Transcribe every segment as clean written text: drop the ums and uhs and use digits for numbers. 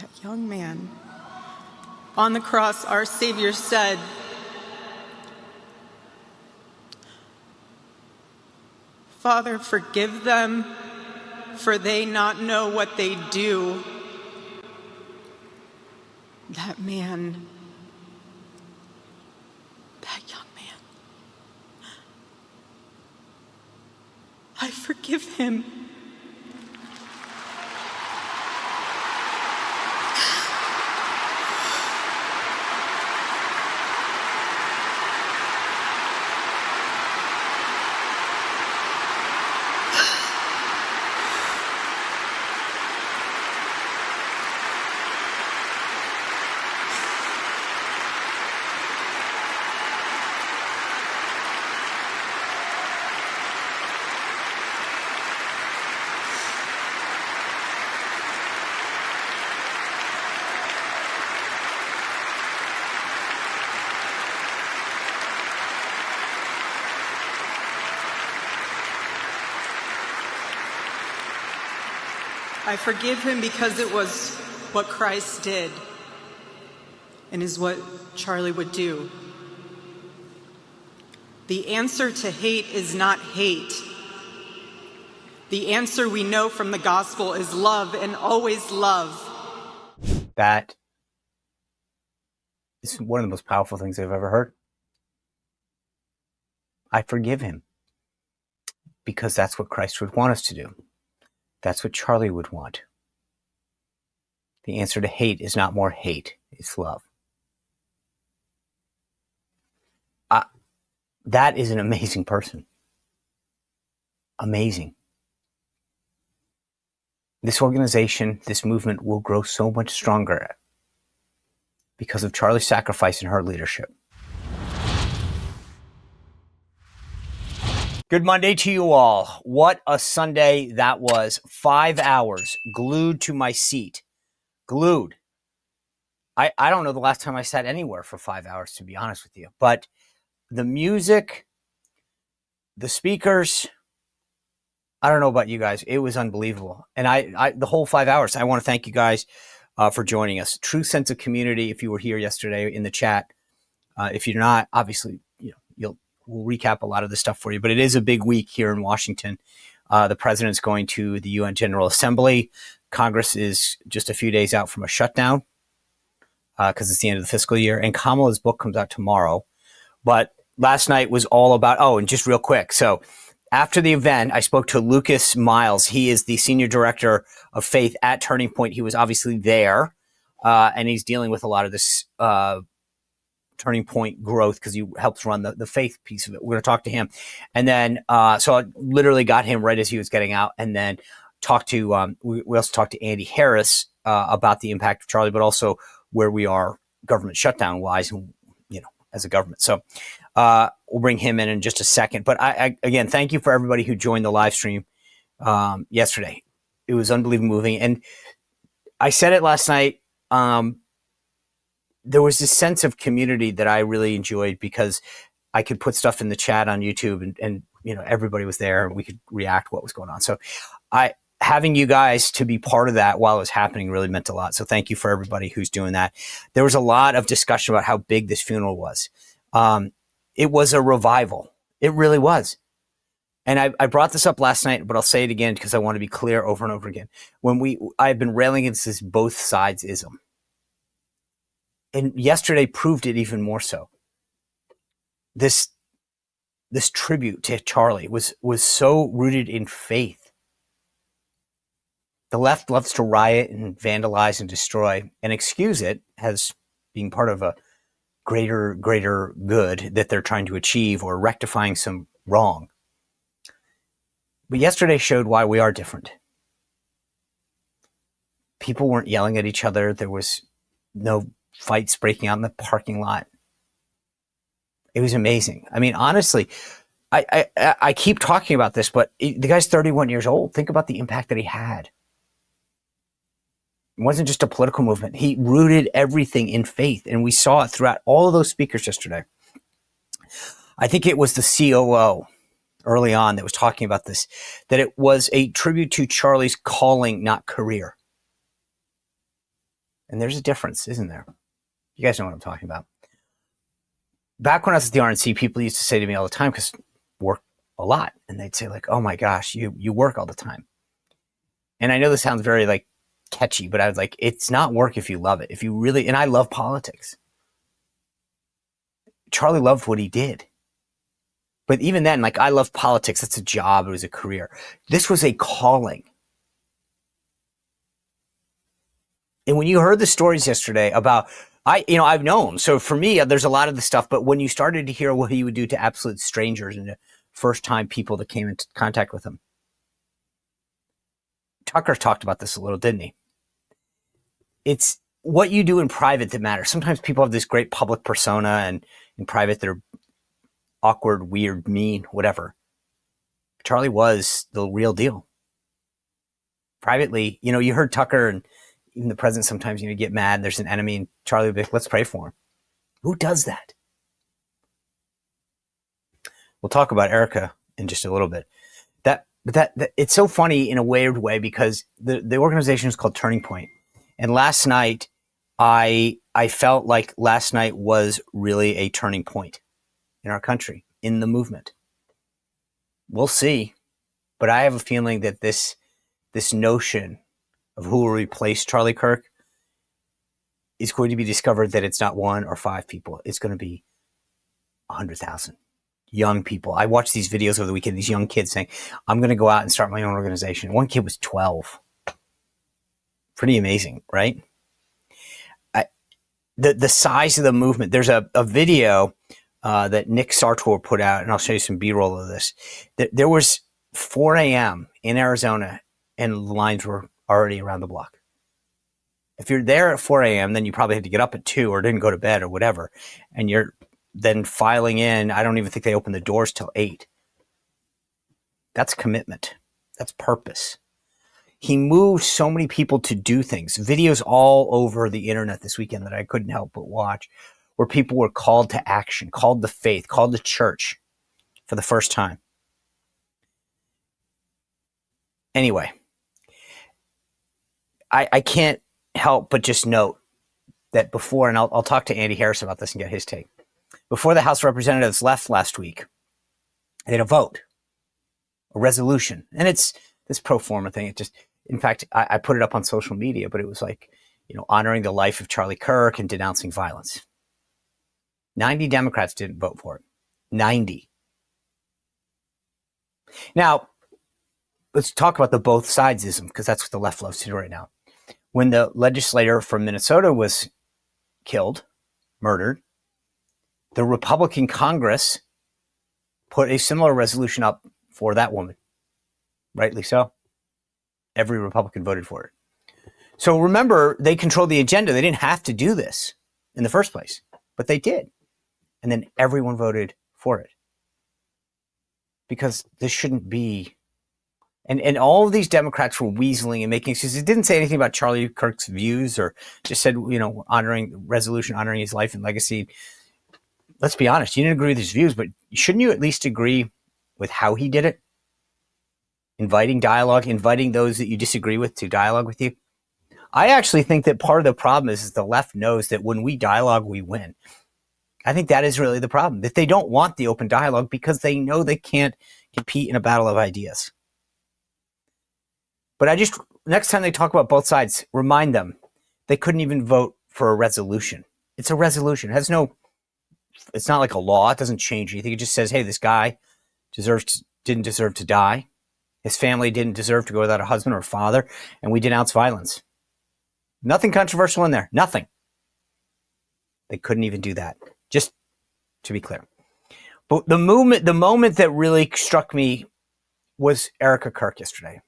That young man. On the cross, our Savior said, "Father, forgive them, for they not know what they do." That man, that young man, I forgive him. I forgive him because it was what Christ did and is what Charlie would do. The answer to hate is not hate. The answer we know from the gospel is love, and always love. That is one of the most powerful things I've ever heard. I forgive him because that's what Christ would want us to do. That's what Charlie would want. The answer to hate is not more hate, it's love. That is an amazing person. Amazing. This organization, this movement will grow so much stronger because of Charlie's sacrifice and her leadership. Good Monday to you all. What a Sunday that was. 5 hours glued to my seat. Glued. I don't know the last time I sat anywhere for 5 hours, to be honest with you. But the music, the speakers, I don't know about you guys. It was unbelievable. And I the whole 5 hours, I want to thank you guys for joining us. True sense of community if you were here yesterday in the chat. If you're not, obviously, we'll recap a lot of this stuff for you. But it is a big week here in Washington. The president's going to the UN General Assembly. Congress is just a few days out from a shutdown because it's the end of the fiscal year. And Kamala's book comes out tomorrow. But last night was all about, and just real quick. So after the event, I spoke to Lucas Miles. He is the senior director of faith at Turning Point. He was obviously there, and he's dealing with a lot of this Turning Point growth because he helps run the faith piece of it. We're going to talk to him. And then, so I literally got him right as he was getting out, and then talked to, we also talked to Andy Harris about the impact of Charlie, but also where we are government shutdown wise, and as a government. So we'll bring him in just a second. But I again, thank you for everybody who joined the live stream yesterday. It was unbelievably moving. And I said it last night. There was this sense of community that I really enjoyed because I could put stuff in the chat on YouTube and everybody was there and we could react what was going on. So having you guys to be part of that while it was happening really meant a lot. So thank you for everybody who's doing that. There was a lot of discussion about how big this funeral was. It was a revival. It really was. And I brought this up last night, but I'll say it again because I want to be clear over and over again. I've been railing against this both sides-ism. And yesterday proved it even more so. This tribute to Charlie was so rooted in faith. The left loves to riot and vandalize and destroy and excuse it as being part of a greater good that they're trying to achieve or rectifying some wrong. But yesterday showed why we are different. People weren't yelling at each other. There was no fights breaking out in the parking lot. It was amazing. I mean, honestly, I keep talking about this, but the guy's 31 years old. Think about the impact that he had. It wasn't just a political movement. He rooted everything in faith, and we saw it throughout all of those speakers yesterday. I think it was the COO early on that was talking about this, that it was a tribute to Charlie's calling, not career. And there's a difference, isn't there? You guys know what I'm talking about. Back when I was at the RNC, people used to say to me all the time, because work a lot, and they'd say like, oh my gosh, you work all the time. And I know this sounds very like catchy, but I was like, it's not work if you love it. If you really, and I love politics. Charlie loved what he did. But even then, like, I love politics. That's a job. It was a career. This was a calling. And when you heard the stories yesterday about, I've known. So for me, there's a lot of the stuff. But when you started to hear what he would do to absolute strangers and the first time people that came into contact with him, Tucker talked about this a little, didn't he? It's what you do in private that matters. Sometimes people have this great public persona, and in private, they're awkward, weird, mean, whatever. Charlie was the real deal. Privately, you heard Tucker and even the president sometimes, get mad. There's an enemy, and Charlie would be like, let's pray for him. Who does that? We'll talk about Erika in just a little bit. That it's so funny in a weird way, because the organization is called Turning Point. And last night, I felt like last night was really a turning point in our country, in the movement. We'll see. But I have a feeling that this notion of who will replace Charlie Kirk is going to be discovered that it's not 1 or 5 people. It's going to be 100,000 young people. I watched these videos over the weekend, these young kids saying, I'm going to go out and start my own organization. One kid was 12. Pretty amazing, right? The size of the movement. There's a video that Nick Sartor put out, and I'll show you some B-roll of this. There was 4 a.m. in Arizona, and the lines were already around the block. If you're there at 4 a.m., then you probably had to get up at 2 or didn't go to bed or whatever. And you're then filing in. I don't even think they opened the doors till 8. That's commitment. That's purpose. He moved so many people to do things. Videos all over the internet this weekend that I couldn't help but watch, where people were called to action, called to faith, called to church for the first time. Anyway, I can't help but just note that before, and I'll talk to Andy Harris about this and get his take. Before the House of Representatives left last week, they had a vote, a resolution. And it's this pro forma thing. It just, in fact, I put it up on social media, but it was like, honoring the life of Charlie Kirk and denouncing violence. 90 Democrats didn't vote for it. 90. Now, let's talk about the both sidesism, because that's what the left loves to do right now. When the legislator from Minnesota was killed, murdered, the Republican Congress put a similar resolution up for that woman. Rightly so. Every Republican voted for it. So remember, they controlled the agenda. They didn't have to do this in the first place, but they did. And then everyone voted for it. Because this shouldn't be. And all of these Democrats were weaseling and making excuses. It didn't say anything about Charlie Kirk's views, or just said, honoring his life and legacy. Let's be honest, you didn't agree with his views, but shouldn't you at least agree with how he did it? Inviting dialogue, inviting those that you disagree with to dialogue with you. I actually think that part of the problem is the left knows that when we dialogue, we win. I think that is really the problem, that they don't want the open dialogue because they know they can't compete in a battle of ideas. But next time they talk about both sides, remind them they couldn't even vote for a resolution. It's a resolution. It's not like a law. It doesn't change anything. It just says, hey, this guy didn't deserve to die. His family didn't deserve to go without a husband or a father, and we denounce violence. Nothing controversial in there. Nothing. They couldn't even do that. Just to be clear. But the moment that really struck me was Erika Kirk yesterday.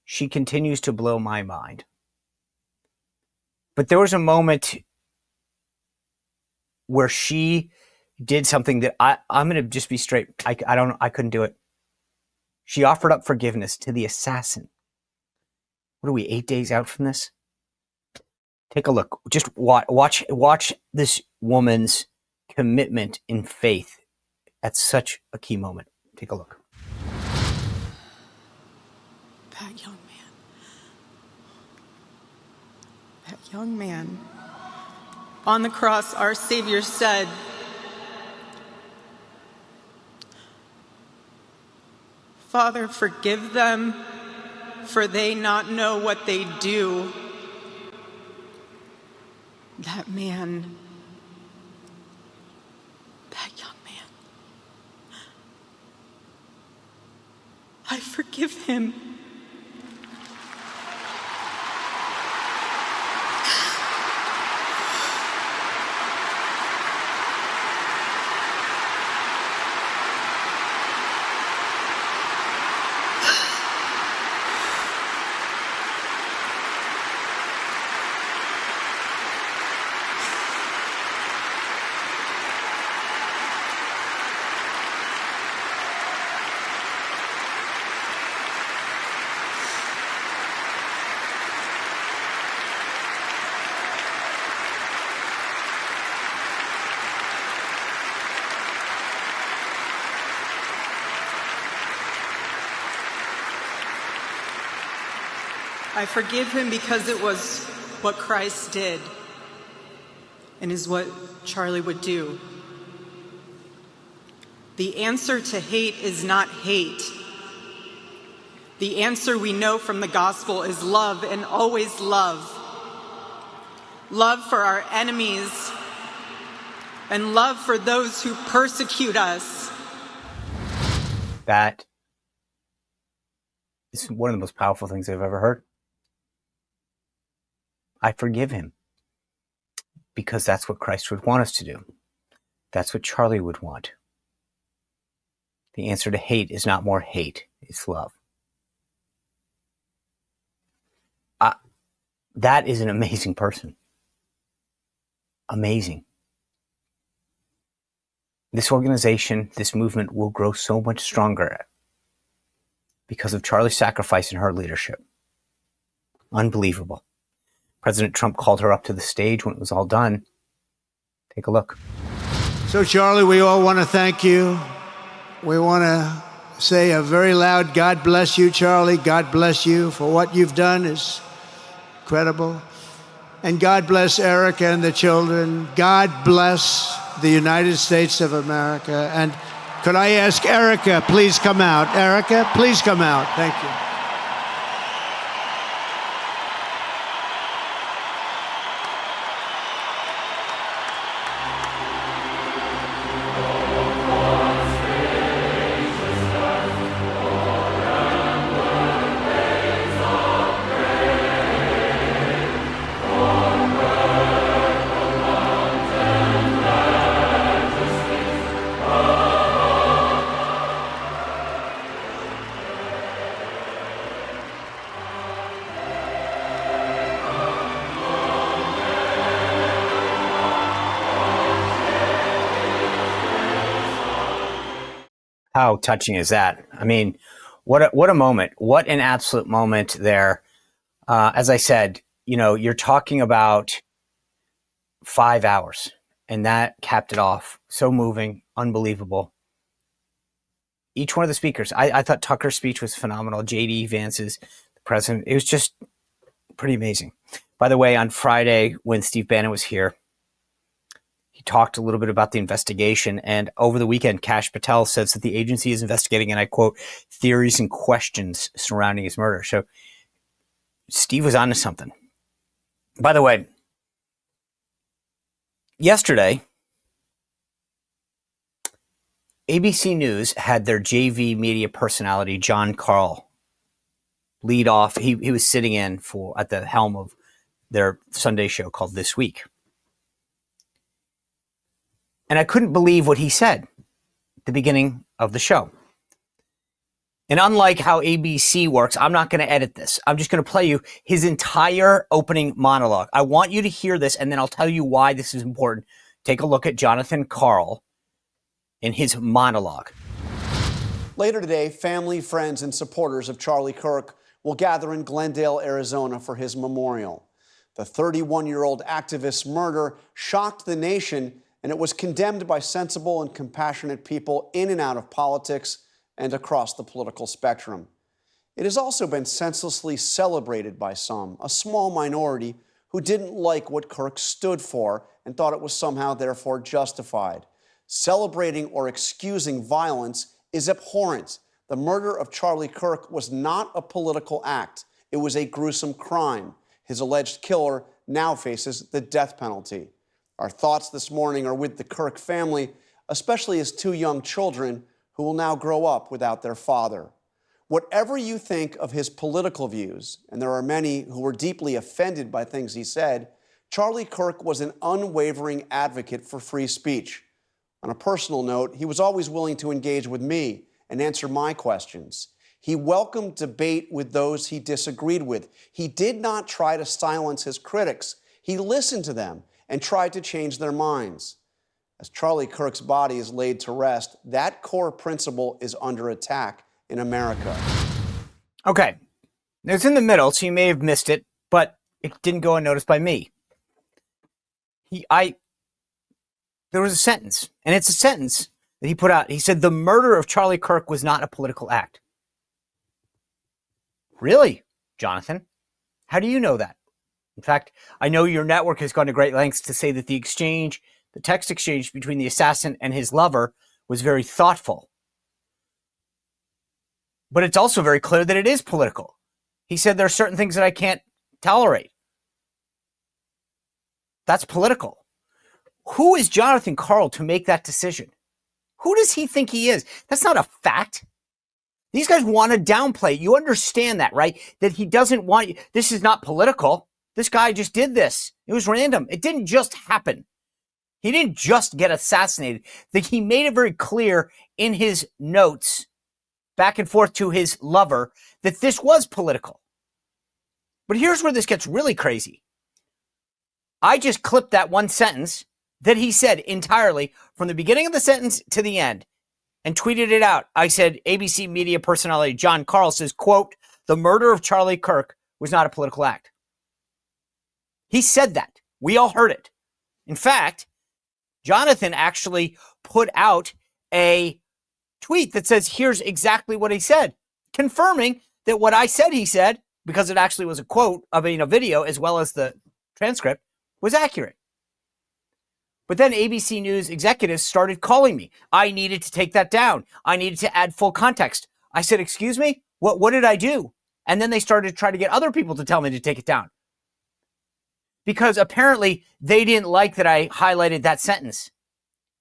She continues to blow my mind. But there was a moment where she did something that I'm going to just be straight. I couldn't do it. She offered up forgiveness to the assassin. What are we, 8 days out from this? Take a look. Just watch this woman's commitment in faith at such a key moment. Take a look. That young man, that young man. On the cross, our Savior said, "Father, forgive them, for they not know what they do." That man, that young man, I forgive him. I forgive him because it was what Christ did and is what Charlie would do. The answer to hate is not hate. The answer we know from the gospel is love, and always love. Love for our enemies and love for those who persecute us. That is one of the most powerful things I've ever heard. I forgive him because that's what Christ would want us to do. That's what Charlie would want. The answer to hate is not more hate, it's love. That is an amazing person. Amazing. This organization, this movement will grow so much stronger because of Charlie's sacrifice and her leadership. Unbelievable. President Trump called her up to the stage when it was all done. Take a look. So, Charlie, we all want to thank you. We want to say a very loud God bless you, Charlie. God bless you for what you've done is incredible. And God bless Erika and the children. God bless the United States of America. And could I ask Erika, please come out. Erika, please come out. Thank you. How touching is that? I mean, what a moment. What an absolute moment there. As I said, you know, you're talking about 5 hours, and that capped it off. So moving, unbelievable. Each one of the speakers, I thought Tucker's speech was phenomenal. JD Vance's, the president, it was just pretty amazing. By the way, on Friday, when Steve Bannon was here, he talked a little bit about the investigation, and over the weekend, Kash Patel says that the agency is investigating, and I quote, theories and questions surrounding his murder. So Steve was onto something. By the way, yesterday, ABC News had their JV media personality, John Carl, lead off. He was sitting in at the helm of their Sunday show called This Week. And I couldn't believe what he said at the beginning of the show. And unlike how ABC works, I'm not going to edit this. I'm just going to play you his entire opening monologue. I want you to hear this, and then I'll tell you why this is important. Take a look at Jonathan Karl in his monologue. Later today, family, friends, and supporters of Charlie Kirk will gather in Glendale, Arizona for his memorial. The 31-year-old activist's murder shocked the nation, and it was condemned by sensible and compassionate people in and out of politics and across the political spectrum. It has also been senselessly celebrated by some, a small minority who didn't like what Kirk stood for and thought it was somehow therefore justified. Celebrating or excusing violence is abhorrent. The murder of Charlie Kirk was not a political act. It was a gruesome crime. His alleged killer now faces the death penalty. Our thoughts this morning are with the Kirk family, especially his two young children who will now grow up without their father. Whatever you think of his political views, and there are many who were deeply offended by things he said, Charlie Kirk was an unwavering advocate for free speech. On a personal note, he was always willing to engage with me and answer my questions. He welcomed debate with those he disagreed with. He did not try to silence his critics. He listened to them and tried to change their minds. As Charlie Kirk's body is laid to rest, that core principle is under attack in America. Okay. It's in the middle, so you may have missed it, but it didn't go unnoticed by me. There was a sentence, and it's a sentence that he put out. He said, the murder of Charlie Kirk was not a political act. Really, Jonathan? How do you know that? In fact, I know your network has gone to great lengths to say that the text exchange between the assassin and his lover was very thoughtful. But it's also very clear that it is political. He said there are certain things that I can't tolerate. That's political. Who is Jonathan Karl to make that decision? Who does he think he is? That's not a fact. These guys want to downplay. You understand that, right? That he doesn't want you. This is not political. This guy just did this. It was random. It didn't just happen. He didn't just get assassinated. That he made it very clear in his notes back and forth to his lover that this was political. But here's where this gets really crazy. I just clipped that one sentence that he said entirely from the beginning of the sentence to the end and tweeted it out. I said, ABC media personality John Karl says, quote, the murder of Charlie Kirk was not a political act. He said that. We all heard it. In fact, Jonathan actually put out a tweet that says, here's exactly what he said, confirming that what I said he said, because it actually was a quote of a video as well as the transcript, was accurate. But then ABC News executives started calling me. I needed to take that down. I needed to add full context. I said, excuse me, what did I do? And then they started to try to get other people to tell me to take it down. Because apparently they didn't like that I highlighted that sentence.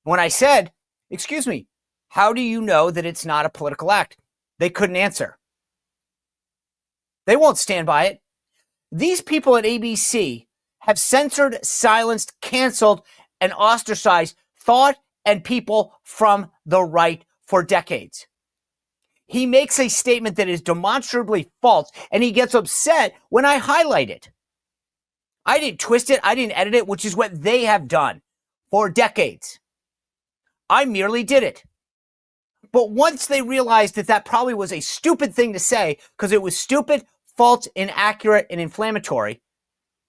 When I said, excuse me, how do you know that it's not a political act? They couldn't answer. They won't stand by it. These people at ABC have censored, silenced, canceled, and ostracized thought and people from the right for decades. He makes a statement that is demonstrably false, and he gets upset when I highlight it. I didn't twist it. I didn't edit it, which is what they have done for decades. I merely did it. But once they realized that that probably was a stupid thing to say, because it was stupid, false, inaccurate, and inflammatory,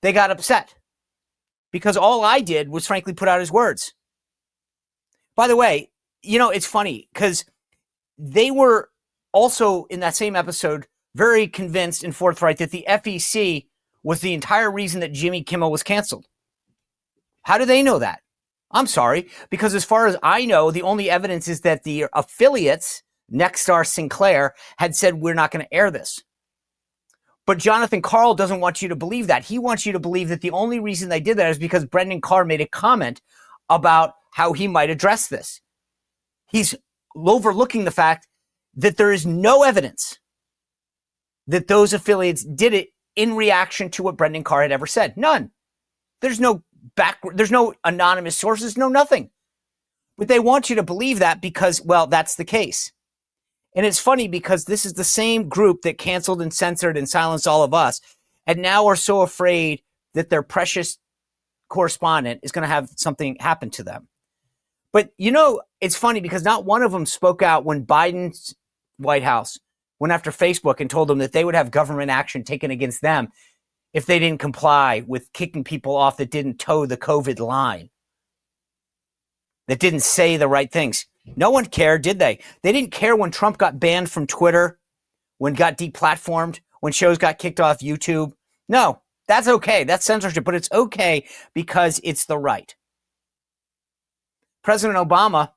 they got upset. Because all I did was frankly put out his words. By the way, it's funny because they were also in that same episode very convinced and forthright that the FEC was the entire reason that Jimmy Kimmel was canceled. How do they know that? I'm sorry, because as far as I know, the only evidence is that the affiliates, Nexstar Sinclair, had said, we're not going to air this. But Jonathan Karl doesn't want you to believe that. He wants you to believe that the only reason they did that is because Brendan Carr made a comment about how he might address this. He's overlooking the fact that there is no evidence that those affiliates did it in reaction to what Brendan Carr had ever said. None. There's no anonymous sources, no nothing. But they want you to believe that because, well, that's the case. And it's funny because this is the same group that canceled and censored and silenced all of us, and now are so afraid that their precious correspondent is going to have something happen to them. But, it's funny because not one of them spoke out when Biden's White House went after Facebook and told them that they would have government action taken against them if they didn't comply with kicking people off that didn't toe the COVID line, that didn't say the right things. No one cared, did they? They didn't care when Trump got banned from Twitter, when got deplatformed, when shows got kicked off YouTube. No, That's okay. That's censorship, but it's okay because it's the right. President Obama,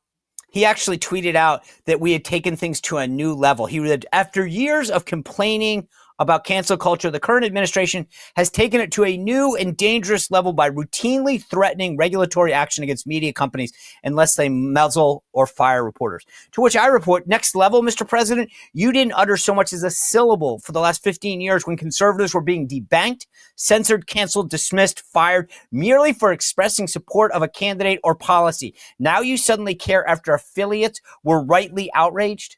he actually tweeted out that we had taken things to a new level. He read, after years of complaining about cancel culture, the current administration has taken it to a new and dangerous level by routinely threatening regulatory action against media companies unless they muzzle or fire reporters. To which I report, next level, Mr. President, you didn't utter so much as a syllable for the last 15 years when conservatives were being debanked, censored, canceled, dismissed, fired, merely for expressing support of a candidate or policy. Now you suddenly care after affiliates were rightly outraged?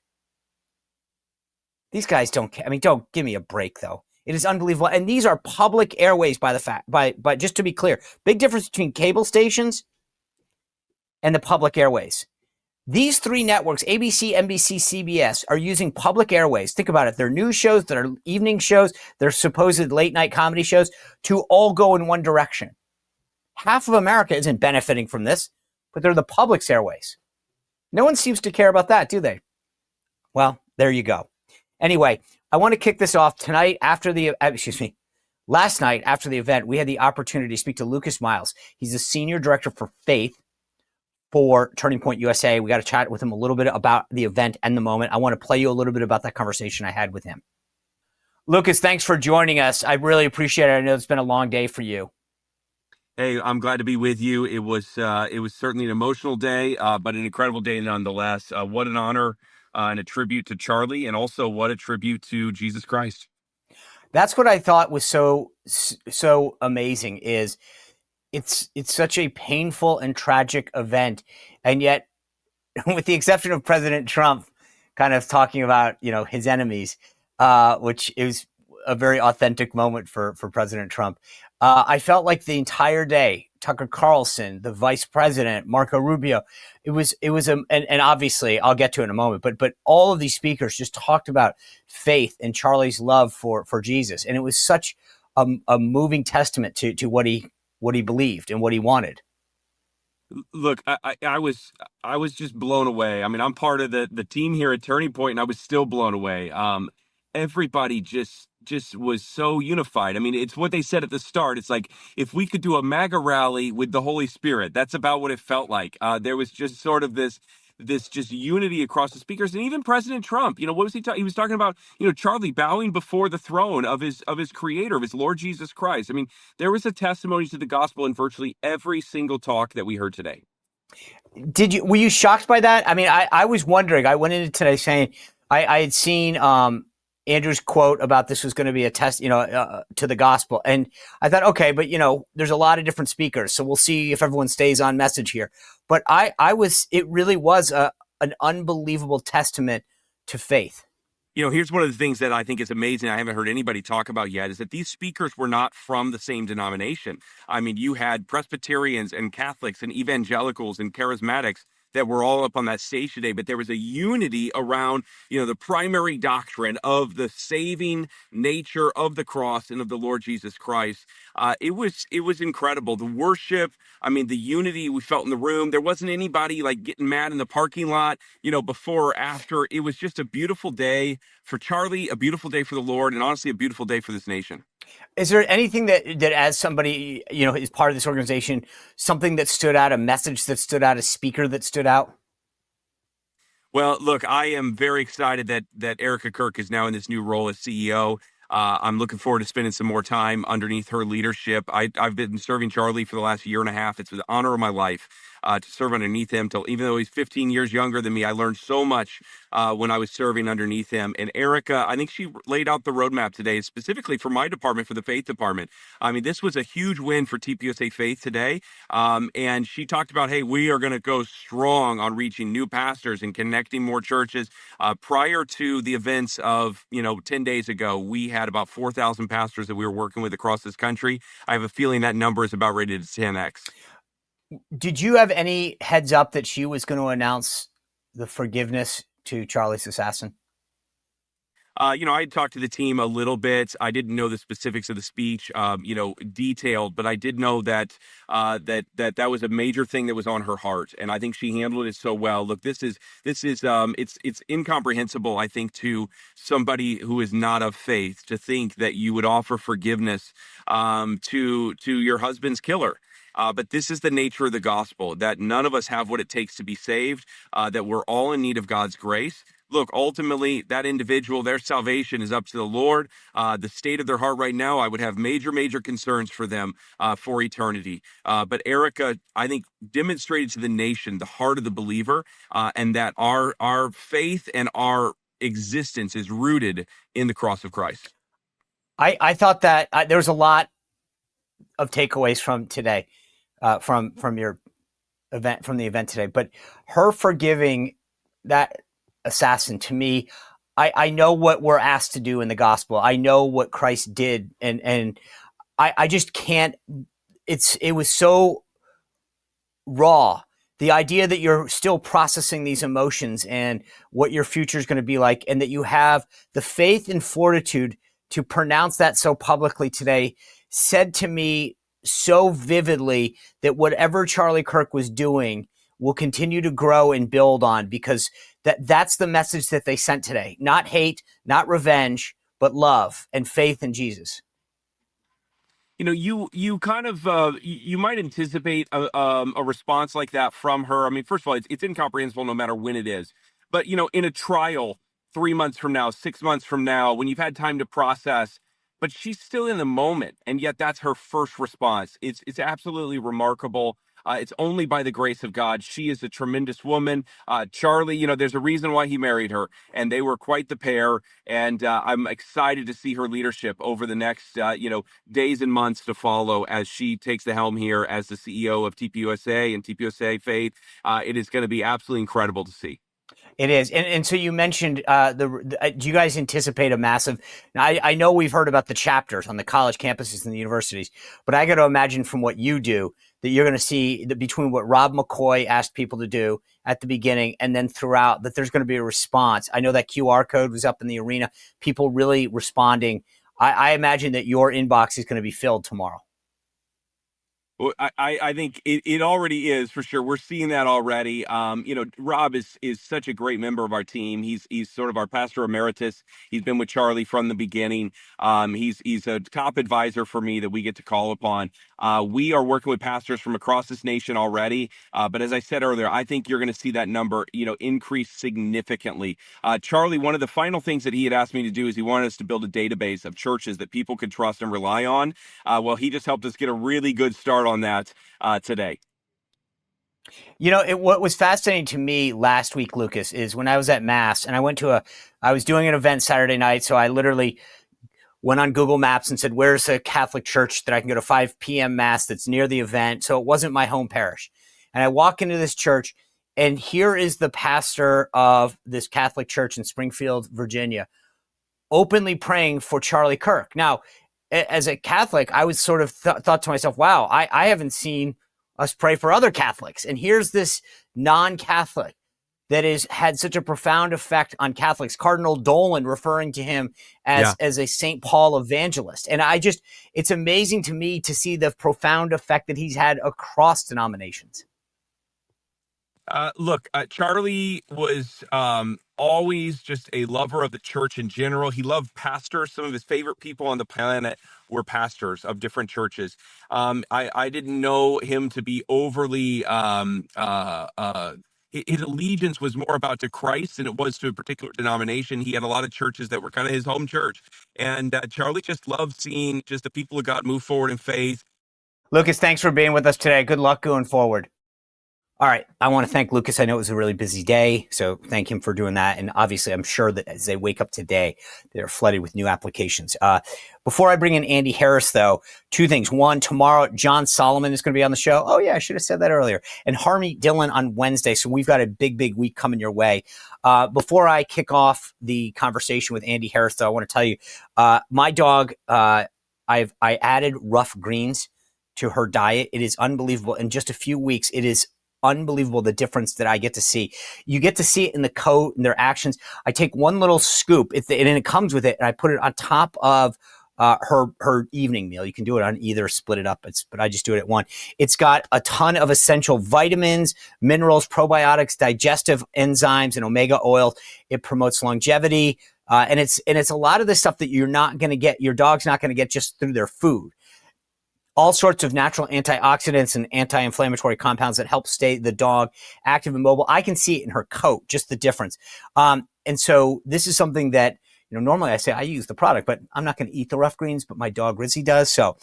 These guys don't care. I mean, don't give me a break, though. It is unbelievable. And these are public airways by just to be clear, big difference between cable stations and the public airways. These three networks, ABC, NBC, CBS, are using public airways. Think about it. Their news shows, their evening shows, their supposed late night comedy shows to all go in one direction. Half of America isn't benefiting from this, but they're the public's airways. No one seems to care about that, do they? Well, there you go. Anyway, I want to kick this off tonight last night after the event, we had the opportunity to speak to Lucas Miles. He's the senior director for faith for Turning Point USA. We got to chat with him a little bit about the event and the moment. I want to play you a little bit about that conversation I had with him. Lucas, thanks for joining us. I really appreciate it. I know it's been a long day for you. Hey, I'm glad to be with you. It was certainly an emotional day, but an incredible day nonetheless. What an honor and a tribute to Charlie, and also what a tribute to Jesus Christ. That's what I thought was so amazing. Is it's such a painful and tragic event, and yet, with the exception of President Trump, kind of talking about his enemies, which is a very authentic moment for President Trump. I felt like the entire day, Tucker Carlson, the vice president, Marco Rubio, and obviously I'll get to it in a moment, but all of these speakers just talked about faith and Charlie's love for Jesus. And it was such a moving testament to what he believed and what he wanted. Look, I was just blown away. I mean, I'm part of the team here at Turning Point, and I was still blown away. Everybody just was so unified. I mean, it's what they said at the start. It's like, if we could do a MAGA rally with the Holy Spirit, that's about what it felt like. There was just sort of this just unity across the speakers. And even President Trump, what was he talking? He was talking about, Charlie bowing before the throne of his creator, of his Lord Jesus Christ. I mean, there was a testimony to the gospel in virtually every single talk that we heard today. Were you shocked by that? I mean, I was wondering. I went into today saying I had seen Andrew's quote about this was going to be a test, to the gospel. And I thought, okay, but there's a lot of different speakers, so we'll see if everyone stays on message here. But it really was an unbelievable testament to faith. Here's one of the things that I think is amazing, I haven't heard anybody talk about yet, is that these speakers were not from the same denomination. I mean, you had Presbyterians and Catholics and evangelicals and charismatics that were all up on that stage today, but there was a unity around, the primary doctrine of the saving nature of the cross and of the Lord Jesus Christ. It was incredible. The worship, I mean, the unity we felt in the room. There wasn't anybody like getting mad in the parking lot, before or after. It was just a beautiful day for Charlie, a beautiful day for the Lord, and honestly, a beautiful day for this nation. Is there anything that as somebody, is part of this organization, something that stood out, a message that stood out, a speaker that stood out? Well, look, I am very excited that Erika Kirk is now in this new role as CEO. I'm looking forward to spending some more time underneath her leadership. I've been serving Charlie for the last year and a half. It's the honor of my life to serve underneath him. Even though he's 15 years younger than me, I learned so much when I was serving underneath him. And Erika, I think she laid out the roadmap today, specifically for my department, for the faith department. I mean, this was a huge win for TPUSA Faith today. And she talked about, hey, we are going to go strong on reaching new pastors and connecting more churches. Prior to the events of, 10 days ago, we had about 4,000 pastors that we were working with across this country. I have a feeling that number is about ready to 10x. Did you have any heads up that she was going to announce the forgiveness to Charlie's assassin? I had talked to the team a little bit. I didn't know the specifics of the speech, detailed, but I did know that that was a major thing that was on her heart, and I think she handled it so well. Look, this is it's incomprehensible, I think, to somebody who is not of faith to think that you would offer forgiveness to your husband's killer. But this is the nature of the gospel, that none of us have what it takes to be saved, that we're all in need of God's grace. Look, ultimately, that individual, their salvation is up to the Lord. The state of their heart right now, I would have major concerns for them for eternity. But Erika, I think, demonstrated to the nation the heart of the believer, and that our faith and our existence is rooted in the cross of Christ. I thought that there was a lot of takeaways from today, from your event, from the event today. But her forgiving that assassin, to me, I know what we're asked to do in the gospel. I know what Christ did, and I just can't. It was so raw. The idea that you're still processing these emotions and what your future is going to be like, and that you have the faith and fortitude to pronounce that so publicly today, said to me so vividly that whatever Charlie Kirk was doing will continue to grow and build on, because that's the message that they sent today. Not hate, not revenge, but love and faith in Jesus. You kind of you might anticipate a response like that from her. I mean, first of all, it's incomprehensible no matter when it is. But in a trial 3 months from now, 6 months from now, when you've had time to process, but she's still in the moment, and yet that's her first response. It's absolutely remarkable. It's only by the grace of God. She is a tremendous woman. Charlie, there's a reason why he married her, and they were quite the pair. And I'm excited to see her leadership over the next, days and months to follow as she takes the helm here as the CEO of TPUSA and TPUSA Faith. It is going to be absolutely incredible to see. It is. And so you mentioned, do you guys anticipate a massive, now I know we've heard about the chapters on the college campuses and the universities, but I got to imagine from what you do that you're going to see that between what Rob McCoy asked people to do at the beginning and then throughout, that there's going to be a response. I know that QR code was up in the arena, people really responding. I imagine that your inbox is going to be filled tomorrow. Well, I think it already is, for sure. We're seeing that already. Rob is such a great member of our team. He's sort of our pastor emeritus. He's been with Charlie from the beginning. He's a top advisor for me that we get to call upon. We are working with pastors from across this nation already. But as I said earlier, I think you're going to see that number, increase significantly. Charlie, one of the final things that he had asked me to do is he wanted us to build a database of churches that people could trust and rely on. Well, he just helped us get a really good start on that today. What was fascinating to me last week, Lucas, is when I was at Mass and I was doing an event Saturday night. So I literally went on Google Maps and said, where's a Catholic church that I can go to 5 p.m. Mass that's near the event? So it wasn't my home parish. And I walk into this church, and here is the pastor of this Catholic church in Springfield, Virginia, openly praying for Charlie Kirk. Now, as a Catholic, I was sort of thought to myself, wow, I haven't seen us pray for other Catholics. And here's this non-Catholic that has had such a profound effect on Catholics. Cardinal Dolan referring to him as a St. Paul evangelist. And it's amazing to me to see the profound effect that he's had across denominations. Charlie was always just a lover of the church in general. He loved pastors. Some of his favorite people on the planet were pastors of different churches. I didn't know him to be overly his allegiance was more about to Christ than it was to a particular denomination. He had a lot of churches that were kind of his home church. And Charlie just loved seeing just the people of God move forward in faith. Lucas, thanks for being with us today. Good luck going forward. All right. I want to thank Lucas. I know it was a really busy day, so thank him for doing that. And obviously, I'm sure that as they wake up today, they're flooded with new applications. Before I bring in Andy Harris, though, two things. One, tomorrow, John Solomon is going to be on the show. Oh, yeah, I should have said that earlier. And Harmeet Dillon on Wednesday. So we've got a big week coming your way. Before I kick off the conversation with Andy Harris, though, I want to tell you, my dog, I added Ruff Greens to her diet. It is unbelievable. In just a few weeks, it is unbelievable the difference that I get to see. You get to see it in the coat and their actions. I take one little scoop, and it comes with it, and I put it on top of her evening meal. You can do it on either, split it up, but I just do it at one. It's got a ton of essential vitamins, minerals, probiotics, digestive enzymes, and omega oil. It promotes longevity, and it's a lot of the stuff that you're not going to get, your dog's not going to get just through their food. All sorts of natural antioxidants and anti-inflammatory compounds that help stay the dog active and mobile. I can see it in her coat, just the difference. And so this is something that, normally I say I use the product, but I'm not going to eat the Ruff Greens, but my dog Rizzy does. So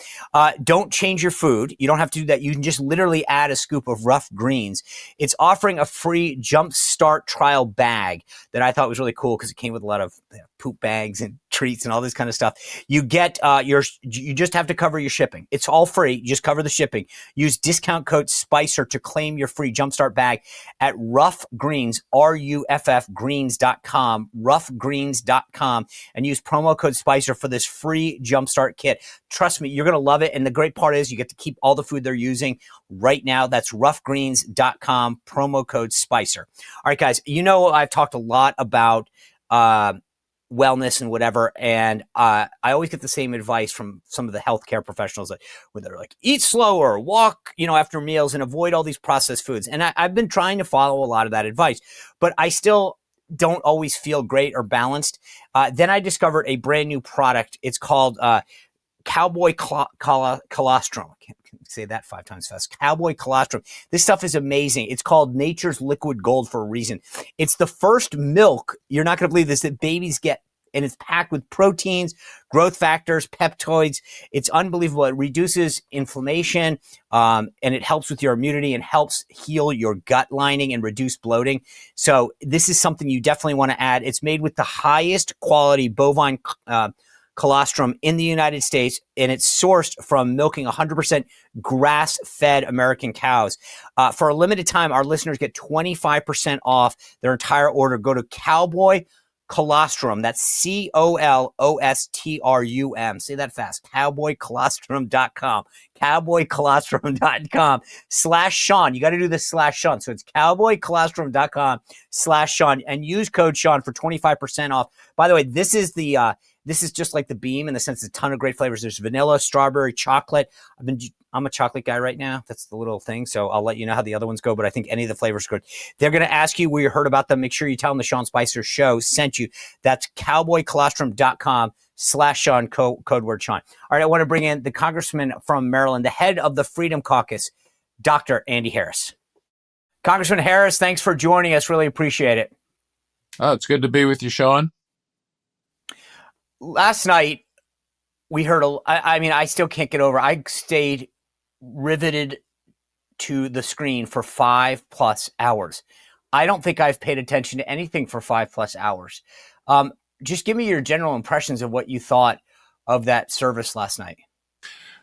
don't change your food. You don't have to do that. You can just literally add a scoop of Ruff Greens. It's offering a free Jumpstart trial bag that I thought was really cool because it came with a lot of poop bags and treats and all this kind of stuff. You get you just have to cover your shipping. It's all free. You just cover the shipping. Use discount code SPICER to claim your free Jumpstart bag at Ruff Greens, RUFF greens.com, ruffgreens.com, and use promo code SPICER for this free Jumpstart kit. Trust me, you're going to love it. And the great part is you get to keep all the food they're using right now. That's ruffgreens.com, promo code SPICER. All right, guys, I've talked a lot about wellness and whatever, and I always get the same advice from some of the healthcare professionals where they're like, eat slower, walk, after meals, and avoid all these processed foods. And I've been trying to follow a lot of that advice, but I still don't always feel great or balanced. Then I discovered a brand new product. It's called Cowboy Colostrum. I can't say that 5 times fast. Cowboy Colostrum. This stuff is amazing. It's called nature's liquid gold for a reason. It's the first milk, you're not going to believe this, that babies get. And it's packed with proteins, growth factors, peptides. It's unbelievable. It reduces inflammation, and it helps with your immunity and helps heal your gut lining and reduce bloating. So this is something you definitely want to add. It's made with the highest quality bovine colostrum in the United States, and it's sourced from milking 100% grass-fed American cows. For a limited time, our listeners get 25% off their entire order. Go to Cowboy Colostrum. That's COLOSTRUM. Say that fast. CowboyColostrum.com. CowboyColostrum.com/Sean. You got to do this /Sean. So it's CowboyColostrum.com/Sean, and use code Sean for 25% off. By the way, this is just like the Beam in the sense of a ton of great flavors. There's vanilla, strawberry, chocolate. I'm a chocolate guy right now. That's the little thing. So I'll let you know how the other ones go, but I think any of the flavors are good. They're going to ask you where you heard about them. Make sure you tell them the Sean Spicer Show sent you. That's CowboyColostrum.com/Sean, code word Sean. All right, I want to bring in the Congressman from Maryland, the head of the Freedom Caucus, Dr. Andy Harris. Congressman Harris, thanks for joining us. Really appreciate it. Oh, it's good to be with you, Sean. Last night, we heard, I still can't get over, I stayed riveted to the screen for 5+ hours. I don't think I've paid attention to anything for 5+ hours. Just give me your general impressions of what you thought of that service last night.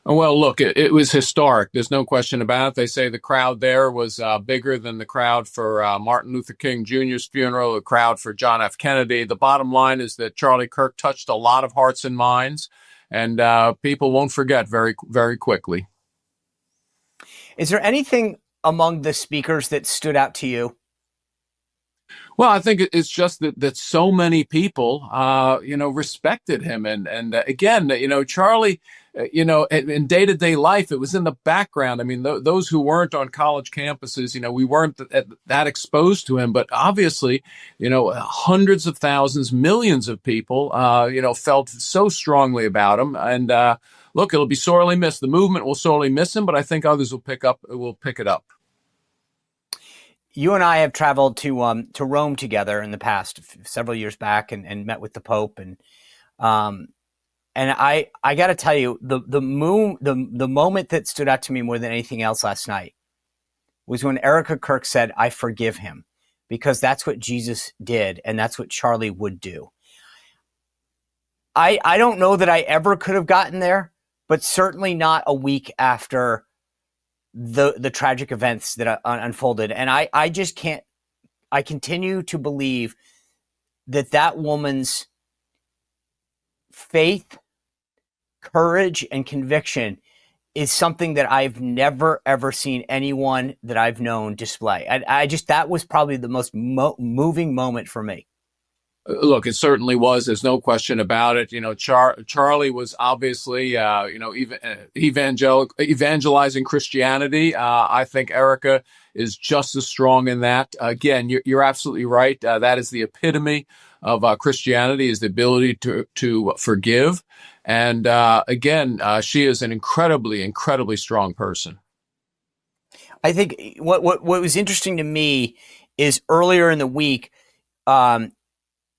Well, look, it was historic. There's no question about it. They say the crowd there was bigger than the crowd for Martin Luther King Jr.'s funeral, the crowd for John F. Kennedy. The bottom line is that Charlie Kirk touched a lot of hearts and minds, and people won't forget very, very quickly. Is there anything among the speakers that stood out to you? Well, I think it's just that so many people, respected him. And again, Charlie, in day-to-day life, it was in the background. I mean, those who weren't on college campuses, we weren't that exposed to him. But obviously, hundreds of thousands, millions of people, felt so strongly about him. And look, it'll be sorely missed. The movement will sorely miss him, but I think others will pick it up. You and I have traveled to Rome together in the past, several years back, and met with the Pope, and I got to tell you, the moment that stood out to me more than anything else last night was when Erika Kirk said, "I forgive him," because that's what Jesus did, and that's what Charlie would do. I don't know that I ever could have gotten there, but certainly not a week after the tragic events that unfolded. And I just can't, I continue to believe that woman's faith, courage, and conviction is something that I've never, ever seen anyone that I've known display. I just, that was probably the most moving moment for me. Look, it certainly was. There's no question about it. You know, Charlie was obviously, even evangelizing Christianity. I think Erika is just as strong in that. Again, you're absolutely right. That is the epitome of Christianity, is the ability to forgive. And again, she is an incredibly, incredibly strong person. I think what was interesting to me is earlier in the week,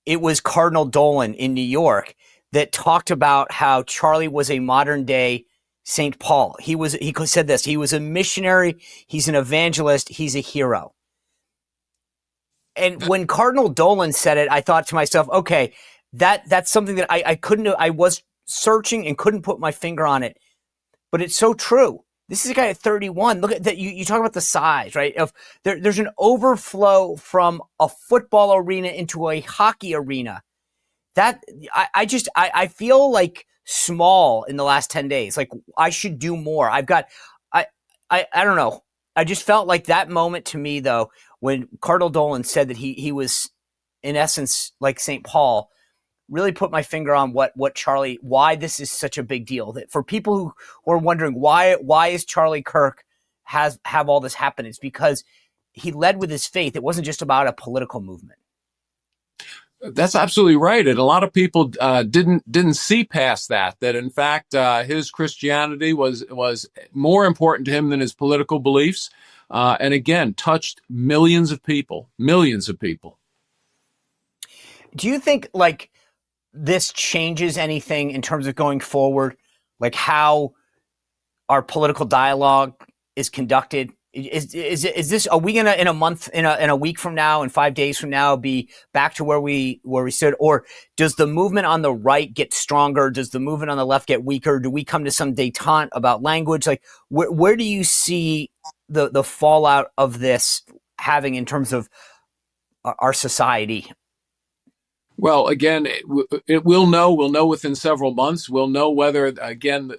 it was Cardinal Dolan in New York that talked about how Charlie was a modern day St. Paul. He said this, he was a missionary, he's an evangelist, he's a hero. And when Cardinal Dolan said it, I thought to myself, okay, that's something that I was searching and couldn't put my finger on it, but it's so true. This is a guy at 31. Look at that. You talk about the size, right? There's an overflow from a football arena into a hockey arena. That I feel like small in the last 10 days. Like I should do more. I don't know. I just felt like that moment to me though, when Cardinal Dolan said that he was in essence like St. Paul, really put my finger on what Charlie, why this is such a big deal. That for people who are wondering why is Charlie Kirk have all this happen, it's because he led with his faith. It wasn't just about a political movement. That's absolutely right. And a lot of people didn't see past that in fact, his Christianity was more important to him than his political beliefs. And again, touched millions of people. Do you think like this changes anything in terms of going forward, like how our political dialogue is conducted? Is this, are we gonna in a week from now, in 5 days from now, be back to where we stood, or does the movement on the right get stronger? Does the movement on the left get weaker? Do we come to some detente about language? Like where do you see the fallout of this having in terms of our society? Well, again, we'll know within several months. We'll know whether, again,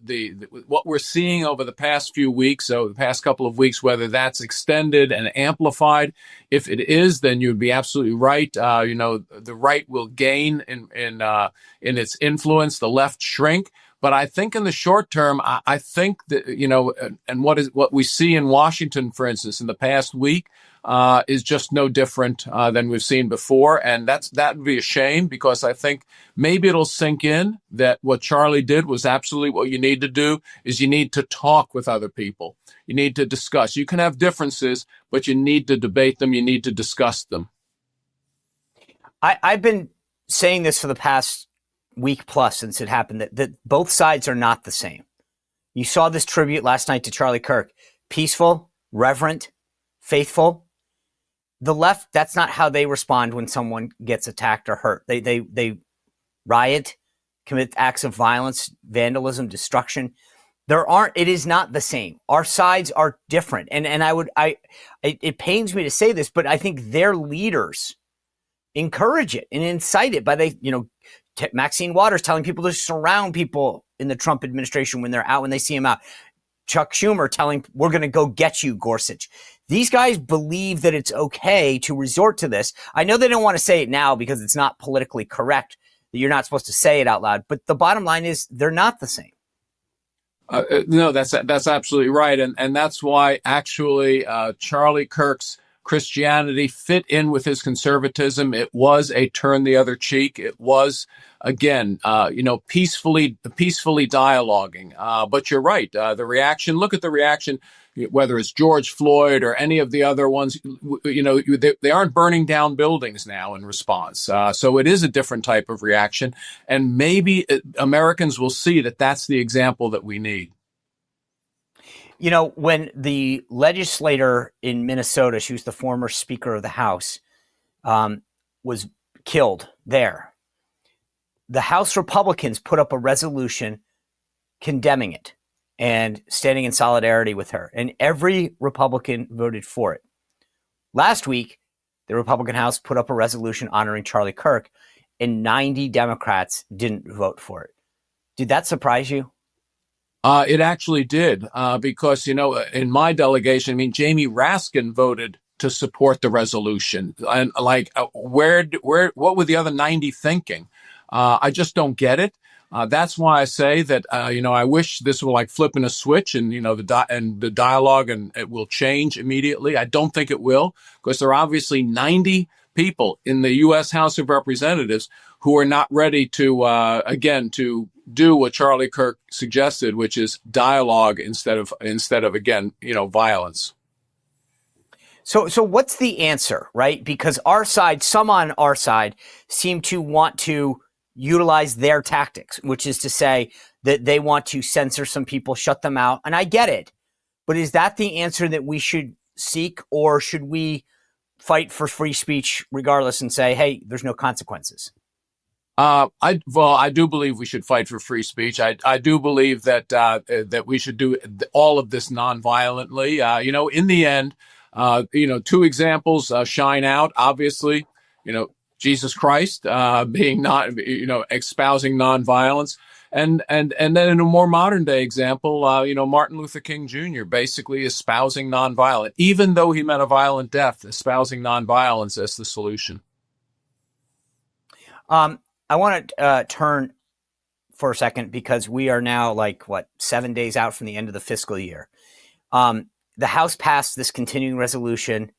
what we're seeing over the past few weeks, so the past couple of weeks, whether that's extended and amplified. If it is, then you'd be absolutely right. The right will gain in its influence, the left shrink. But I think in the short term, I think that, and what we see in Washington, for instance, in the past week, is just no different than we've seen before. And that would be a shame, because I think maybe it'll sink in that what Charlie did was absolutely what you need to do, is you need to talk with other people. You need to discuss. You can have differences, but you need to debate them. You need to discuss them. I've been saying this for the past week plus since it happened, that both sides are not the same. You saw this tribute last night to Charlie Kirk. Peaceful, reverent, faithful. The left, that's not how they respond when someone gets attacked or hurt. They riot, commit acts of violence, vandalism, destruction. It is not the same. Our sides are different. And it pains me to say this, but I think their leaders encourage it and incite it by Maxine Waters telling people to surround people in the Trump administration when they're out, when they see him out. Chuck Schumer telling, we're going to go get you, Gorsuch. These guys believe that it's okay to resort to this. I know they don't want to say it now because it's not politically correct, that you're not supposed to say it out loud. But the bottom line is they're not the same. No, that's absolutely right. And that's why actually Charlie Kirk's Christianity fit in with his conservatism. It was a turn the other cheek. It was, again, peacefully dialoguing. But you're right. The reaction, look at the reaction, whether it's George Floyd or any of the other ones, they aren't burning down buildings now in response. So it is a different type of reaction. And maybe Americans will see that that's the example that we need. When the legislator in Minnesota, she was the former Speaker of the House, was killed there, the House Republicans put up a resolution condemning it and standing in solidarity with her. And every Republican voted for it. Last week, the Republican House put up a resolution honoring Charlie Kirk, and 90 Democrats didn't vote for it. Did that surprise you? It actually did, because, in my delegation, I mean, Jamie Raskin voted to support the resolution. And what were the other 90 thinking? I just don't get it. That's why I say that, I wish this were like flipping a switch and, the dialogue and it will change immediately. I don't think it will, because there are obviously 90 people in the U.S. House of Representatives who are not ready to do what Charlie Kirk suggested, which is dialogue instead of again, violence. So what's the answer, right? Because some on our side seem to want to utilize their tactics, which is to say that they want to censor some people, shut them out. And I get it. But is that the answer that we should seek, or should we fight for free speech regardless and say, hey, there's no consequences? I do believe we should fight for free speech. I do believe that we should do all of this nonviolently. In the end, two examples shine out. Obviously, Jesus Christ being not, espousing nonviolence, and then in a more modern day example, Martin Luther King Jr. basically espousing nonviolence, even though he met a violent death, espousing nonviolence as the solution. I want to turn for a second, because we are now 7 days out from the end of the fiscal year. The House passed this continuing resolution.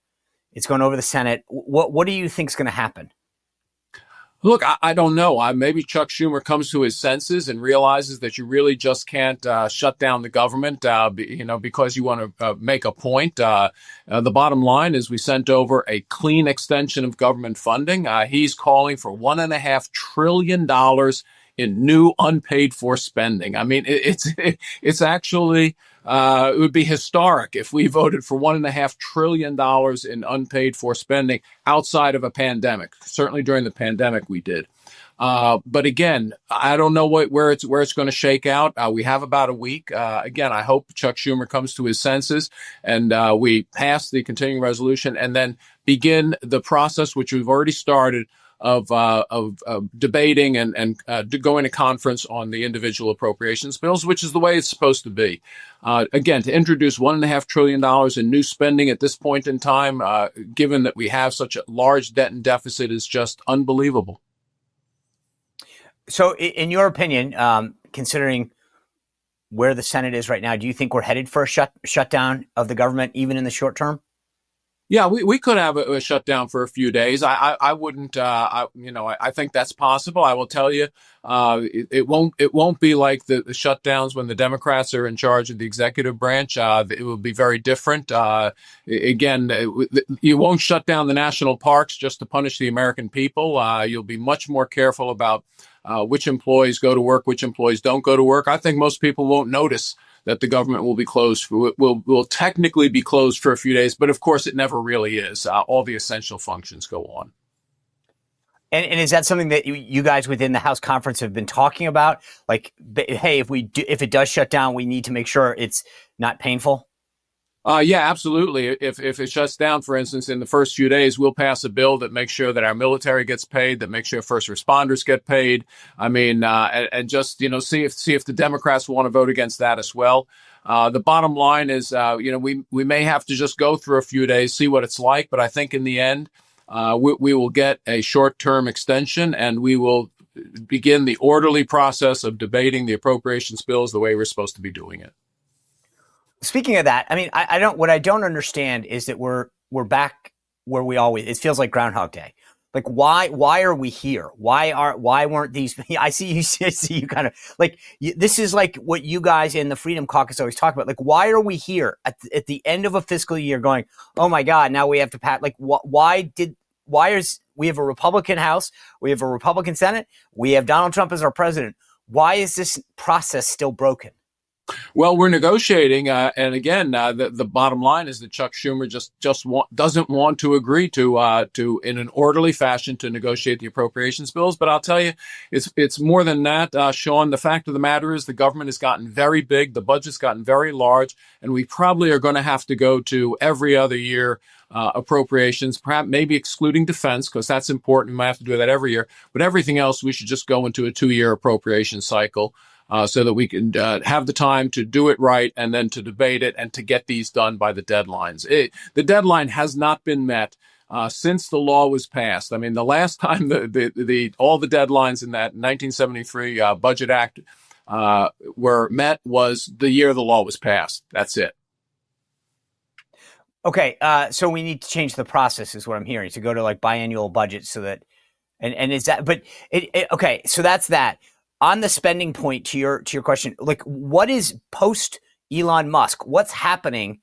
It's going over the Senate. What do you think is going to happen? Look, I don't know. Maybe Chuck Schumer comes to his senses and realizes that you really just can't shut down the government, because you want to make a point. The bottom line is we sent over a clean extension of government funding. He's calling for $1.5 trillion in new unpaid for spending. I mean, it's actually it would be historic if we voted for $1.5 trillion in unpaid for spending outside of a pandemic. Certainly during the pandemic, we did. But again, I don't know where it's going to shake out. We have about a week. Again, I hope Chuck Schumer comes to his senses and we pass the continuing resolution and then begin the process, which we've already started, of debating and going to conference on the individual appropriations bills, which is the way it's supposed to be. Again, to introduce $1.5 trillion in new spending at this point in time, given that we have such a large debt and deficit, is just unbelievable. So in your opinion, considering where the Senate is right now, do you think we're headed for a shutdown of the government, even in the short term? Yeah, we could have a shutdown for a few days. I wouldn't. I think that's possible. I will tell you, it won't be like the shutdowns when the Democrats are in charge of the executive branch. It will be very different. Again, you won't shut down the national parks just to punish the American people. You'll be much more careful about which employees go to work, which employees don't go to work. I think most people won't notice that the government will be closed. Will technically be closed for a few days, but of course it never really is. All the essential functions go on. And is that something that you guys within the House conference have been talking about? Like, hey, if it does shut down, we need to make sure it's not painful. Yeah, absolutely. If it shuts down, for instance, in the first few days, we'll pass a bill that makes sure that our military gets paid, that makes sure first responders get paid. I mean, and just, see if the Democrats want to vote against that as well. The bottom line is, we may have to just go through a few days, see what it's like. But I think in the end, we will get a short-term extension and we will begin the orderly process of debating the appropriations bills the way we're supposed to be doing it. Speaking of that, I mean, what I don't understand is that we're back where it feels like Groundhog Day. Like, why are we here? Why weren't these? I see you kind of like, this is like what you guys in the Freedom Caucus always talk about. Like, why are we here at the end of a fiscal year going, oh my God, now we have to pass? Like, we have a Republican House, we have a Republican Senate, we have Donald Trump as our president. Why is this process still broken? Well, we're negotiating, and again, the bottom line is that Chuck Schumer doesn't want to agree to in an orderly fashion to negotiate the appropriations bills. But I'll tell you, it's more than that, Sean. The fact of the matter is the government has gotten very big, the budget's gotten very large, and we probably are going to have to go to every other year appropriations, perhaps maybe excluding defense, because that's important. We might have to do that every year. But everything else, we should just go into a 2-year appropriation cycle. so that we can have the time to do it right and then to debate it and to get these done by the deadlines. The deadline has not been met since the law was passed. I mean, the last time all the deadlines in that 1973 Budget Act were met was the year the law was passed. That's it. Okay, so we need to change the process, is what I'm hearing, to go to like biannual budgets, so that, and is that, but okay, so that's that. On the spending point, to your question, like, what is post Elon Musk? What's happening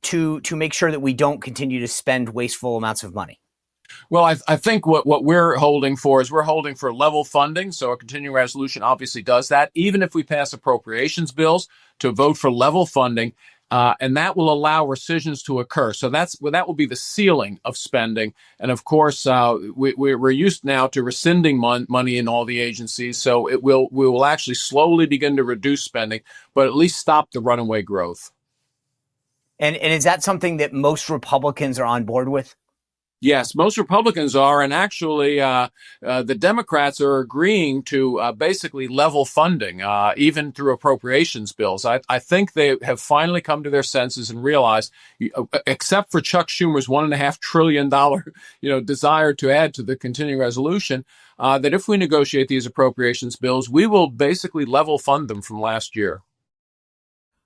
to make sure that we don't continue to spend wasteful amounts of money? Well, I think what we're holding for is we're holding for level funding. So a continuing resolution obviously does that. Even if we pass appropriations bills, to vote for level funding, and that will allow rescissions to occur. So that will be the ceiling of spending. And of course, we're used now to rescinding money in all the agencies. So we will actually slowly begin to reduce spending, but at least stop the runaway growth. And is that something that most Republicans are on board with? Yes, most Republicans are, and actually the Democrats are agreeing to basically level funding, even through appropriations bills. I think they have finally come to their senses and realized, except for Chuck Schumer's $1.5 trillion, desire to add to the continuing resolution, that if we negotiate these appropriations bills, we will basically level fund them from last year.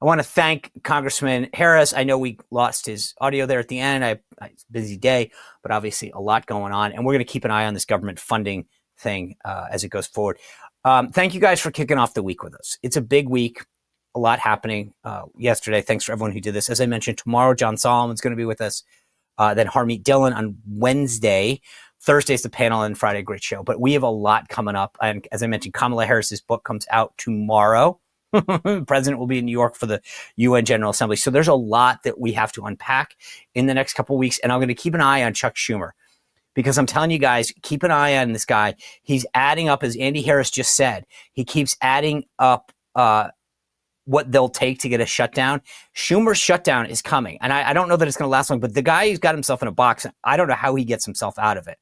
I want to thank Congressman Harris. I know we lost his audio there at the end. It's a busy day, but obviously a lot going on. And we're going to keep an eye on this government funding thing as it goes forward. Thank you guys for kicking off the week with us. It's a big week, a lot happening yesterday. Thanks for everyone who did this. As I mentioned, tomorrow, John Solomon's going to be with us. Then Harmeet Dillon on Wednesday. Thursday's the panel, and Friday, great show. But we have a lot coming up. And as I mentioned, Kamala Harris's book comes out tomorrow. The president will be in New York for the UN General Assembly. So there's a lot that we have to unpack in the next couple of weeks. And I'm going to keep an eye on Chuck Schumer, because I'm telling you guys, keep an eye on this guy. He's adding up, as Andy Harris just said, he keeps adding up what they'll take to get a shutdown. Schumer's shutdown is coming. And I don't know that it's going to last long, but the guy who's got himself in a box, I don't know how he gets himself out of it.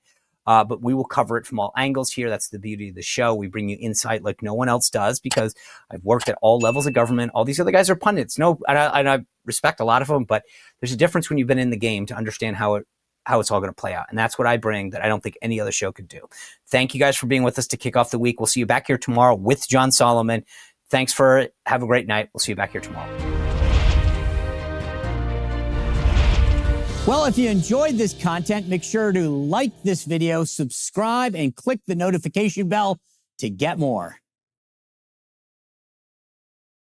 But we will cover it from all angles here. That's the beauty of the show. We bring you insight like no one else does, because I've worked at all levels of government. All these other guys are pundits. And I respect a lot of them, but there's a difference when you've been in the game to understand how it's all going to play out. And that's what I bring that I don't think any other show could do. Thank you guys for being with us to kick off the week. We'll see you back here tomorrow with John Solomon. Thanks for it. Have a great night. We'll see you back here tomorrow. Well, if you enjoyed this content, make sure to like this video, subscribe, and click the notification bell to get more.